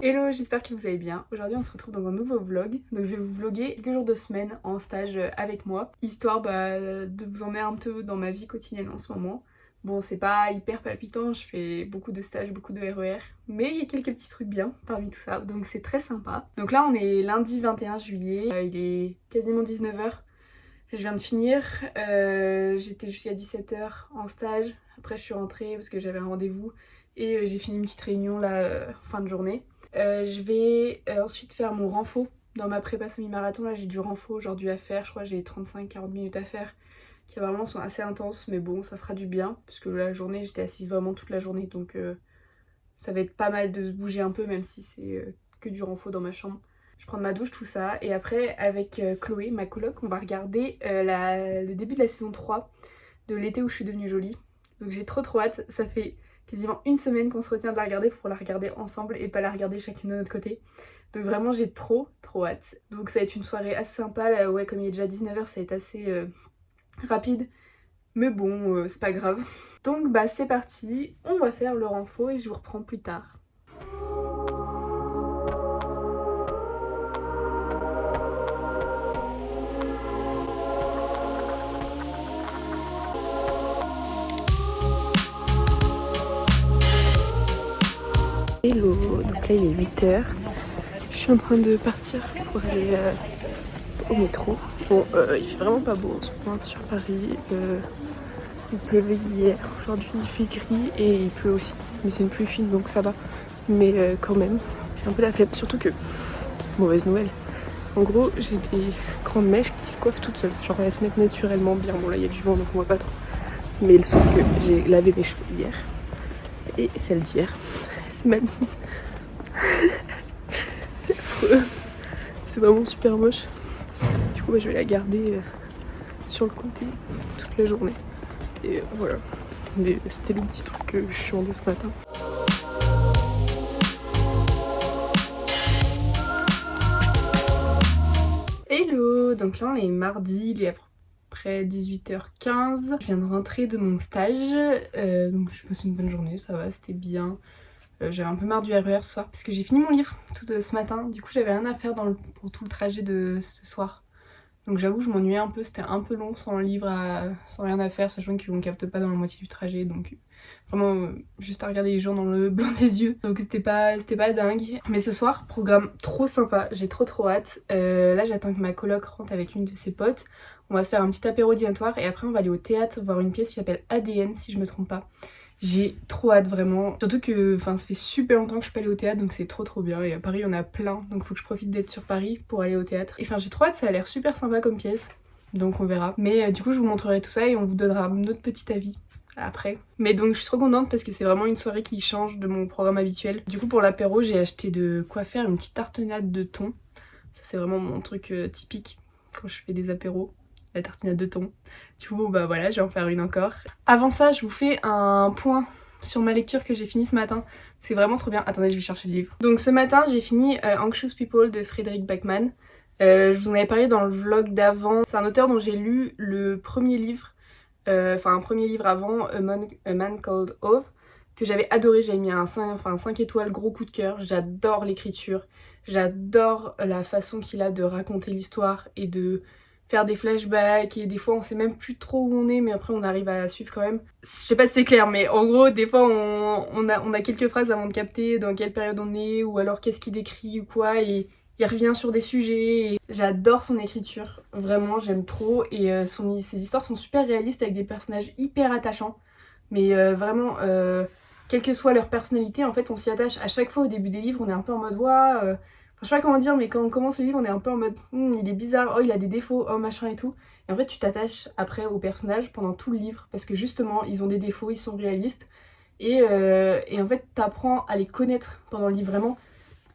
Hello, j'espère que vous allez bien. Aujourd'hui on se retrouve dans un nouveau vlog. Donc je vais vous vlogger quelques jours de semaine en stage avec moi, histoire de vous emmener un peu dans ma vie quotidienne en ce moment. Bon, c'est pas hyper palpitant, je fais beaucoup de stages, beaucoup de RER, mais il y a quelques petits trucs bien parmi tout ça, donc c'est très sympa. Donc là on est lundi 21 juillet, il est quasiment 19h. Je viens de finir, j'étais jusqu'à 17h en stage, après je suis rentrée parce que j'avais un rendez-vous et j'ai fini une petite réunion là fin de journée. Je vais ensuite faire mon renfo dans ma prépa semi-marathon. Là j'ai du renfo aujourd'hui à faire, je crois que j'ai 35-40 minutes à faire qui vraiment sont assez intenses, mais bon ça fera du bien parce que la journée j'étais assise vraiment toute la journée, donc ça va être pas mal de se bouger un peu même si c'est que du renfo dans ma chambre. Je prends ma douche, tout ça, et après avec Chloé, ma coloc, on va regarder le début de la saison 3 de L'été où je suis devenue jolie. Donc j'ai trop hâte, ça fait quasiment une semaine qu'on se retient de la regarder pour la regarder ensemble et pas la regarder chacune de notre côté. Donc vraiment j'ai trop hâte. Donc ça va être une soirée assez sympa, là, ouais, comme il est déjà 19h ça va être assez rapide, mais bon c'est pas grave. Donc bah c'est parti, on va faire le renfo et je vous reprends plus tard. Hello, donc là il est 8h, je suis en train de partir pour aller au métro. Bon, il fait vraiment pas beau en ce moment sur Paris, il pleuvait hier, aujourd'hui il fait gris et il pleut aussi, mais c'est une pluie fine donc ça va, mais quand même, j'ai un peu la flemme, surtout que, mauvaise nouvelle, en gros j'ai des grandes mèches qui se coiffent toutes seules, genre elles se mettent naturellement bien, bon là il y a du vent donc on voit pas trop, mais sauf que j'ai lavé mes cheveux hier, et celle d'hier, c'est mal mise. C'est affreux. C'est vraiment super moche. Du coup, je vais la garder sur le côté toute la journée. Et voilà. Mais c'était le petit truc que je suis rendue ce matin. Hello! Donc là, on est mardi, il est à peu près 18h15. Je viens de rentrer de mon stage. Donc je passe une bonne journée, ça va, c'était bien. J'avais un peu marre du RER ce soir parce que j'ai fini mon livre tout ce matin. Du coup j'avais rien à faire pour tout le trajet de ce soir. Donc j'avoue je m'ennuyais un peu, c'était un peu long sans livre, sans rien à faire, sachant qu'on capte pas dans la moitié du trajet. Donc vraiment juste à regarder les gens dans le blanc des yeux. Donc c'était pas dingue. Mais ce soir, programme trop sympa, j'ai trop hâte. Là j'attends que ma coloc rentre avec une de ses potes. On va se faire un petit apéro dînatoire et après on va aller au théâtre voir une pièce qui s'appelle ADN si je me trompe pas. J'ai trop hâte vraiment, surtout que ça fait super longtemps que je suis pas allée au théâtre donc c'est trop bien et à Paris il y en a plein donc faut que je profite d'être sur Paris pour aller au théâtre. Et enfin j'ai trop hâte, ça a l'air super sympa comme pièce donc on verra. Mais du coup je vous montrerai tout ça et on vous donnera notre petit avis après. Mais donc je suis trop contente parce que c'est vraiment une soirée qui change de mon programme habituel. Du coup pour l'apéro j'ai acheté de quoi faire une petite tartinade de thon. Ça c'est vraiment mon truc typique quand je fais des apéros. La tartinade de thon. Du coup bah voilà, je vais en faire une encore. Avant ça je vous fais un point sur ma lecture que j'ai fini ce matin. C'est vraiment trop bien. Attendez, je vais chercher le livre. Donc ce matin j'ai fini Anxious People de Frédéric Backman. Je vous en avais parlé dans le vlog d'avant. C'est un auteur dont j'ai lu le premier livre, un premier livre avant, A Man Called Ove, que j'avais adoré. J'avais mis un 5 étoiles, gros coup de cœur. J'adore l'écriture, j'adore la façon qu'il a de raconter l'histoire et de faire des flashbacks, et des fois on sait même plus trop où on est mais après on arrive à suivre quand même. Je sais pas si c'est clair mais en gros des fois on a quelques phrases avant de capter dans quelle période on est ou alors qu'est-ce qu'il décrit ou quoi, et il revient sur des sujets. Et j'adore son écriture, vraiment j'aime trop, et ses histoires sont super réalistes avec des personnages hyper attachants, mais vraiment quelle que soit leur personnalité en fait on s'y attache à chaque fois. Au début des livres on est un peu en mode ouah, je sais pas comment dire, mais quand on commence le livre on est un peu en mode il est bizarre, oh il a des défauts, oh machin et tout. Et en fait tu t'attaches après aux personnages pendant tout le livre parce que justement ils ont des défauts, ils sont réalistes, et en fait t'apprends à les connaître pendant le livre. Vraiment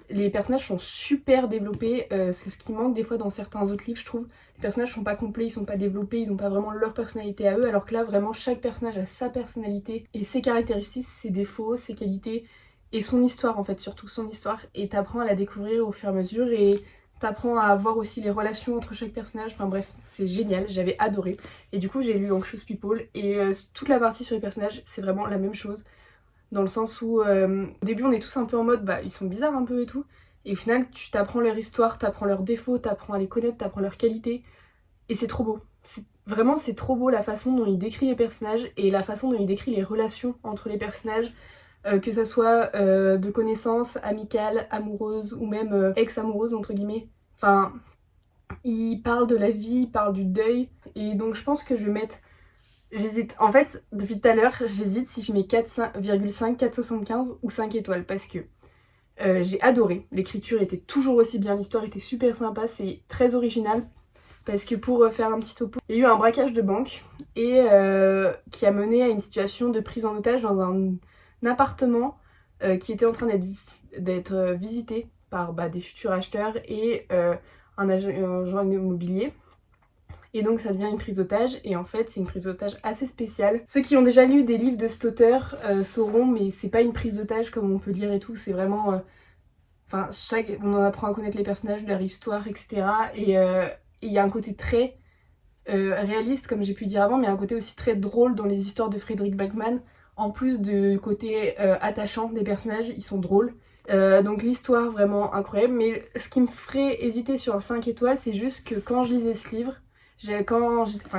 les personnages sont super développés, c'est ce qui manque des fois dans certains autres livres je trouve. Les personnages sont pas complets, ils sont pas développés, ils ont pas vraiment leur personnalité à eux, alors que là vraiment chaque personnage a sa personnalité et ses caractéristiques, ses défauts, ses qualités et son histoire en fait, surtout son histoire, et t'apprends à la découvrir au fur et à mesure et t'apprends à voir aussi les relations entre chaque personnage. Enfin bref, c'est génial, j'avais adoré. Et du coup j'ai lu Anxious People et toute la partie sur les personnages c'est vraiment la même chose. dans le sens où au début on est tous un peu en mode bah ils sont bizarres un peu et tout, et au final tu t'apprends leur histoire, t'apprends leurs défauts, t'apprends à les connaître, t'apprends leurs qualités, et c'est trop beau. Vraiment c'est trop beau la façon dont il décrit les personnages et la façon dont il décrit les relations entre les personnages, que ça soit de connaissances, amicales, amoureuses ou même ex-amoureuses entre guillemets. Enfin, il parle de la vie, il parle du deuil, et donc je pense que je vais mettre... J'hésite. En fait, depuis tout à l'heure, j'hésite si je mets 4,5, 4,75 ou 5 étoiles parce que j'ai adoré. L'écriture était toujours aussi bien, l'histoire était super sympa, c'est très original. Parce que pour faire un petit topo, il y a eu un braquage de banque et qui a mené à une situation de prise en otage dans un appartement qui était en train d'être visité par des futurs acheteurs et un agent immobilier. Et donc ça devient une prise d'otage, et en fait c'est une prise d'otage assez spéciale. Ceux qui ont déjà lu des livres de cet auteur sauront, mais c'est pas une prise d'otage comme on peut lire et tout, c'est vraiment... Enfin, on en apprend à connaître les personnages, leur histoire, etc. Et il y a un côté très réaliste, comme j'ai pu dire avant, mais un côté aussi très drôle dans les histoires de Frederick Backman. En plus du côté attachant des personnages, ils sont drôles. Donc l'histoire vraiment incroyable, mais ce qui me ferait hésiter sur un 5 étoiles, c'est juste que quand je lisais ce livre,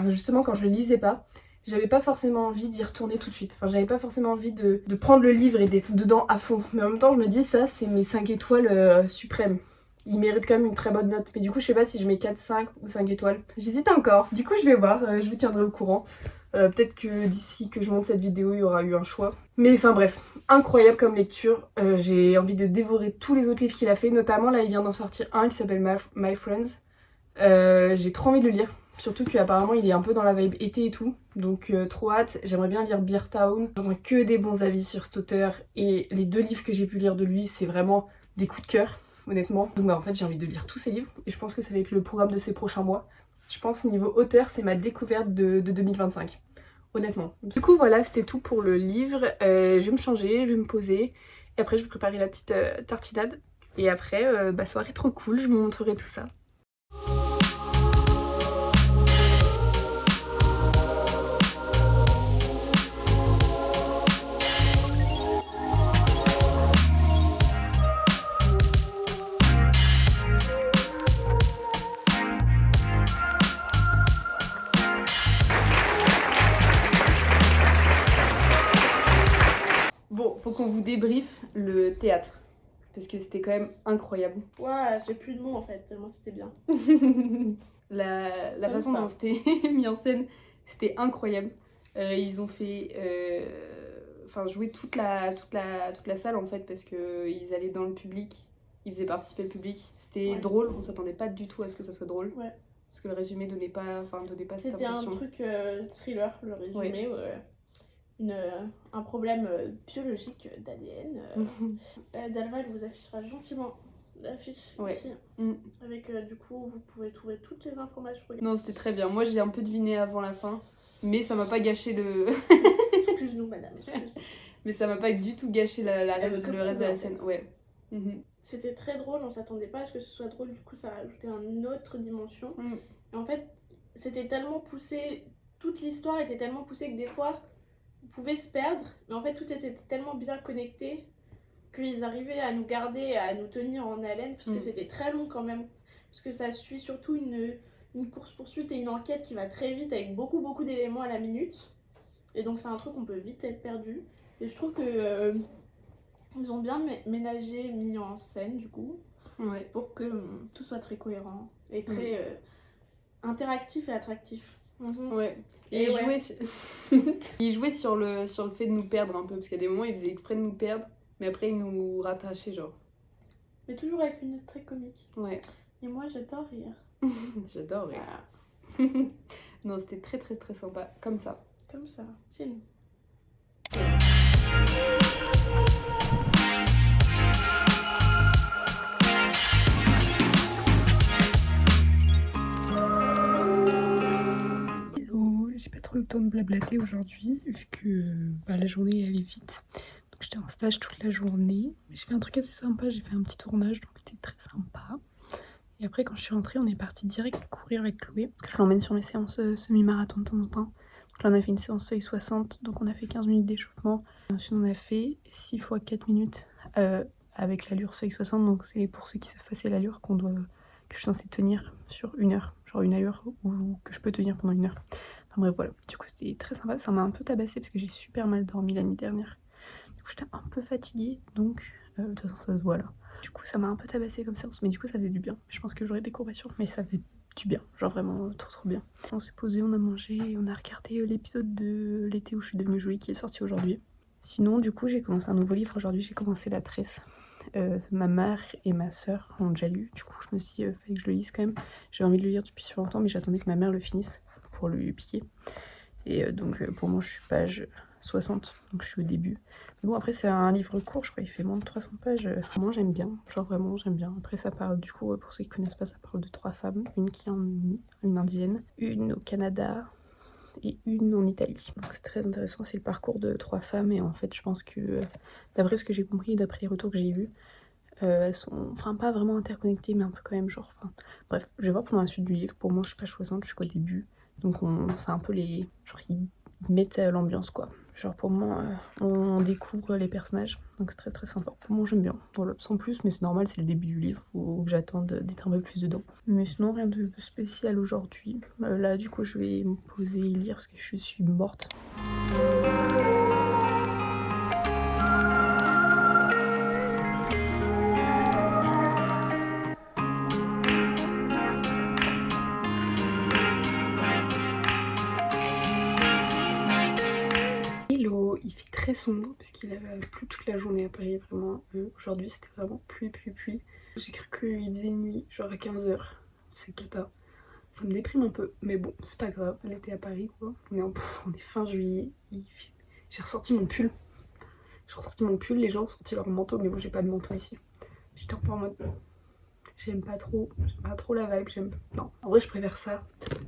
justement quand je le lisais pas, j'avais pas forcément envie d'y retourner tout de suite. Enfin, j'avais pas forcément envie de prendre le livre et d'être dedans à fond. Mais en même temps, je me dis, ça, c'est mes 5 étoiles suprêmes. Il mérite quand même une très bonne note. Mais du coup, je sais pas si je mets 4, 5 ou 5 étoiles. J'hésite encore. Du coup, je vais voir. Je vous tiendrai au courant. Peut-être que d'ici que je monte cette vidéo, il y aura eu un choix. Mais enfin bref, incroyable comme lecture. J'ai envie de dévorer tous les autres livres qu'il a fait. Notamment, là, il vient d'en sortir un qui s'appelle My Friends. J'ai trop envie de le lire. Surtout qu'apparemment il est un peu dans la vibe été et tout, donc trop hâte. J'aimerais bien lire Beer Town. J'entends que des bons avis sur cet auteur, et les 2 livres que j'ai pu lire de lui, c'est vraiment des coups de cœur, honnêtement. Donc en fait j'ai envie de lire tous ses livres, et je pense que ça va être le programme de ces prochains mois. Je pense niveau auteur, c'est ma découverte de 2025, honnêtement. Du coup voilà, c'était tout pour le livre. Je vais me changer, je vais me poser, et après je vais préparer la petite tartinade. Et après, soirée trop cool, je vous montrerai tout ça. Bon, faut qu'on vous débriefe le théâtre, parce que c'était quand même incroyable. Ouais, j'ai plus de mots en fait, tellement c'était bien. la façon dont c'était mis en scène, c'était incroyable. Ils ont fait jouer toute la salle en fait, parce qu'ils allaient dans le public, ils faisaient participer le public. C'était drôle, on s'attendait pas du tout à ce que ça soit drôle. Ouais. Parce que le résumé donnait pas cette impression. C'était un truc thriller, le résumé. Ouais. Un problème biologique d'ADN. Dalva, elle vous affichera gentiment l'affiche ici. Avec du coup, vous pouvez trouver toutes les informations. Non, c'était très bien. Moi, j'ai un peu deviné avant la fin, mais ça m'a pas gâché le... Excuse-nous, madame. Excuse-nous. Mais ça m'a pas du tout gâché le reste de la scène. Ouais. C'était très drôle, on s'attendait pas à ce que ce soit drôle, du coup ça a rajouté une autre dimension. Et en fait, c'était tellement poussé, toute l'histoire était tellement poussée que des fois, on pouvait se perdre, mais en fait tout était tellement bien connecté qu'ils arrivaient à nous garder, à nous tenir en haleine, parce que c'était très long quand même, parce que ça suit surtout une course-poursuite et une enquête qui va très vite avec beaucoup d'éléments à la minute. Et donc c'est un truc où on peut vite être perdu. Et je trouve que ils ont bien ménagé, mis en scène du coup, pour que tout soit très cohérent et très interactif et attractif. Ouais. Et il jouait sur le fait de nous perdre un peu, parce qu'à des moments il faisait exprès de nous perdre, mais après il nous rattachait genre. Mais toujours avec une note très comique. Ouais. Et moi j'adore rire. J'adore rire. Voilà. Non, c'était très très très sympa, comme ça. Comme ça, chill. Hello, j'ai pas trop eu le temps de blablater aujourd'hui, vu que la journée elle est vite. Donc j'étais en stage toute la journée. J'ai fait un truc assez sympa, j'ai fait un petit tournage, donc c'était très sympa. Et après quand je suis rentrée, on est parti direct courir avec Chloé. Je l'emmène sur mes séances semi-marathon de temps en temps. Là on a fait une séance seuil 60, donc on a fait 15 minutes d'échauffement. Ensuite on a fait 6 fois 4 minutes avec l'allure seuil 60, donc c'est pour ceux qui savent passer l'allure que je suis censée tenir sur 1 heure. Genre une allure ou que je peux tenir pendant 1 heure. Enfin bref voilà, du coup c'était très sympa. Ça m'a un peu tabassé parce que j'ai super mal dormi la nuit dernière. Du coup j'étais un peu fatiguée, donc de toute façon ça se voit là. Du coup ça m'a un peu tabassé comme séance, mais du coup ça faisait du bien. Je pense que j'aurais des courbatures, mais ça faisait du bien, genre vraiment trop bien. On s'est posé, on a mangé et on a regardé l'épisode de l'été où je suis devenue jolie qui est sorti aujourd'hui. Sinon du coup j'ai commencé un nouveau livre aujourd'hui, j'ai commencé La Tresse. Ma mère et ma soeur ont déjà lu, du coup je me suis dit fallait que je le lise quand même. J'avais envie de le lire depuis super longtemps mais j'attendais que ma mère le finisse pour lui piquer. Et donc pour moi je suis page 60, donc je suis au début. Mais bon après c'est un livre court, je crois il fait moins de 300 pages. Moi j'aime bien, genre vraiment j'aime bien. Après ça parle du coup, pour ceux qui connaissent pas, ça parle de 3 femmes. Une qui est une indienne, une au Canada et une en Italie. Donc c'est très intéressant, c'est le parcours de 3 femmes et en fait je pense que d'après ce que j'ai compris, d'après les retours que j'ai vus, elles sont enfin pas vraiment interconnectées mais un peu quand même genre enfin bref, je vais voir pendant la suite du livre. Pour moi je suis page 60, je suis qu'au début. Donc c'est un peu les... genre ils mettent l'ambiance quoi. Genre pour moi on découvre les personnages, donc c'est très sympa. Pour moi j'aime bien, voilà, sans plus, mais c'est normal, c'est le début du livre, faut que j'attende d'être un peu plus dedans. Mais sinon rien de spécial aujourd'hui. Là du coup je vais me poser et lire parce que je suis morte. Il fait très sombre parce qu'il a plu toute la journée à Paris, vraiment. Aujourd'hui c'était vraiment pluie. J'ai cru qu'il faisait nuit, genre à 15h. C'est cata. Ça me déprime un peu, mais bon, c'est pas grave. L'été à Paris quoi. On est fin juillet. J'ai ressorti mon pull. Les gens ont sorti leur manteau, mais moi j'ai pas de manteau ici. J'étais un peu en mode... J'aime pas trop la vibe, Non, en vrai je préfère ça,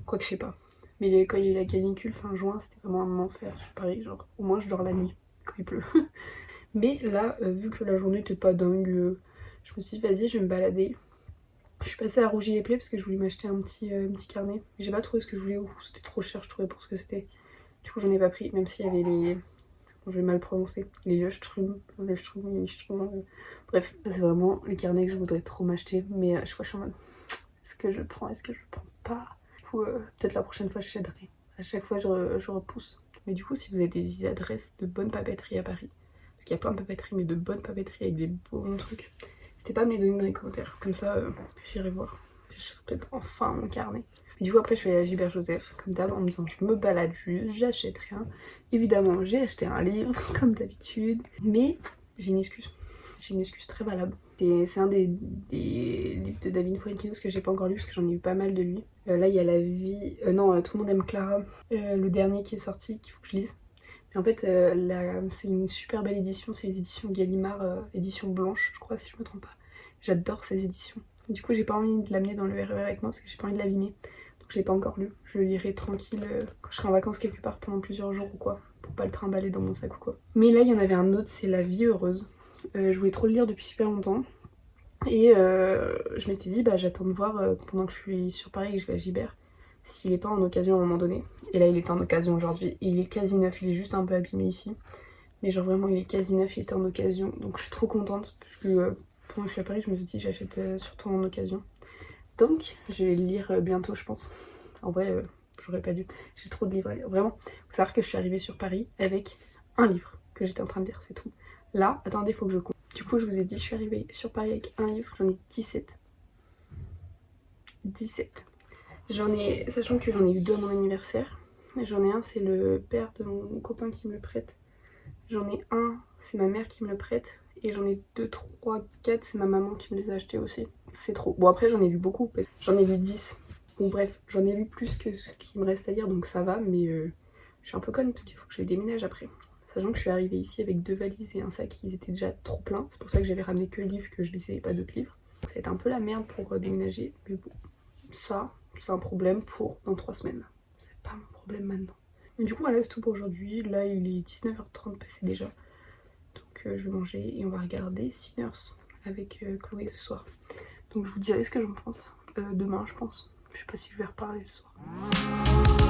quoique je sais pas. Mais quand il y a eu la canicule fin juin, c'était vraiment un enfer sur Paris, genre au moins je dors la nuit quand il pleut. Mais là, vu que la journée était pas dingue, je me suis dit vas-y je vais me balader. Je suis passée à Rougy et Play parce que je voulais m'acheter un petit carnet. J'ai pas trouvé ce que je voulais, c'était trop cher je trouvais pour ce que c'était. Du coup j'en ai pas pris, même s'il y avait les... Bon, je vais mal prononcer, les Leuchtrum, bref, ça c'est vraiment les carnets que je voudrais trop m'acheter, mais je suis en mode, est-ce que je le prends, est-ce que je le prends pas? Du coup, peut-être la prochaine fois je céderai. À chaque fois je repousse. Mais du coup, si vous avez des adresses de bonnes papeteries à Paris, parce qu'il y a plein de papeteries, mais de bonnes papeteries avec des bons trucs, n'hésitez pas à me les donner dans les commentaires, comme ça j'irai voir. Je serai peut-être enfin mon carnet. Et du coup après je suis allée à Gilbert Joseph, comme d'hab, en me disant je me balade juste, j'achète rien. Évidemment j'ai acheté un livre, comme d'habitude, mais j'ai une excuse. J'ai une excuse très valable. C'est un des livres de David Fuenkinos que j'ai pas encore lu parce que j'en ai eu pas mal de lui. Là il y a La vie... non, Tout le monde aime Clara, le dernier qui est sorti, qu'il faut que je lise. Mais en fait c'est une super belle édition, c'est les éditions Gallimard, édition blanche je crois si je me trompe pas. J'adore ces éditions. Du coup j'ai pas envie de l'amener dans le RER avec moi parce que j'ai pas envie de l'abîmer. Donc je l'ai pas encore lu. Je le lirai tranquille quand je serai en vacances quelque part pendant plusieurs jours ou quoi. Pour pas le trimballer dans mon sac ou quoi. Mais là il y en avait un autre, c'est La vie heureuse. Je voulais trop le lire depuis super longtemps. Et je m'étais dit bah j'attends de voir pendant que je suis sur Paris et que je vais à Gibert s'il est pas en occasion à un moment donné. Et là il est en occasion aujourd'hui. Et il est quasi neuf, il est juste un peu abîmé ici. Mais genre vraiment il est quasi neuf, il était en occasion. Donc je suis trop contente parce que pendant que je suis à Paris je me suis dit j'achète surtout en occasion. Donc je vais le lire bientôt je pense. En vrai j'aurais pas dû. J'ai trop de livres à lire. Vraiment, faut savoir que je suis arrivée sur Paris avec un livre que j'étais en train de lire, c'est tout. Là, attendez, faut que je compte. Du coup je vous ai dit je suis arrivée sur Paris avec un livre, j'en ai 17. 17. Sachant que j'en ai eu 2 à mon anniversaire. J'en ai un, c'est le père de mon copain qui me le prête. J'en ai un, c'est ma mère qui me le prête. Et j'en ai 2, 3, 4, c'est ma maman qui me les a achetés aussi. C'est trop. Bon après j'en ai lu beaucoup, parce que j'en ai lu 10. Bon bref, j'en ai lu plus que ce qui me reste à lire, donc ça va, mais je suis un peu conne parce qu'il faut que je les déménage après. Sachant que je suis arrivée ici avec 2 valises et un sac, ils étaient déjà trop pleins. C'est pour ça que j'avais ramené que le livre, que je laissais pas d'autres livres. Ça va être un peu la merde pour déménager, mais bon, ça, c'est un problème pour dans 3 semaines. C'est pas mon problème maintenant. Mais du coup voilà, c'est tout pour aujourd'hui. Là il est 19h30 passé déjà. Donc je vais manger et on va regarder Sinners avec Chloé ce soir. Donc je vous dirai ce que j'en pense demain je pense. Je sais pas si je vais reparler ce soir.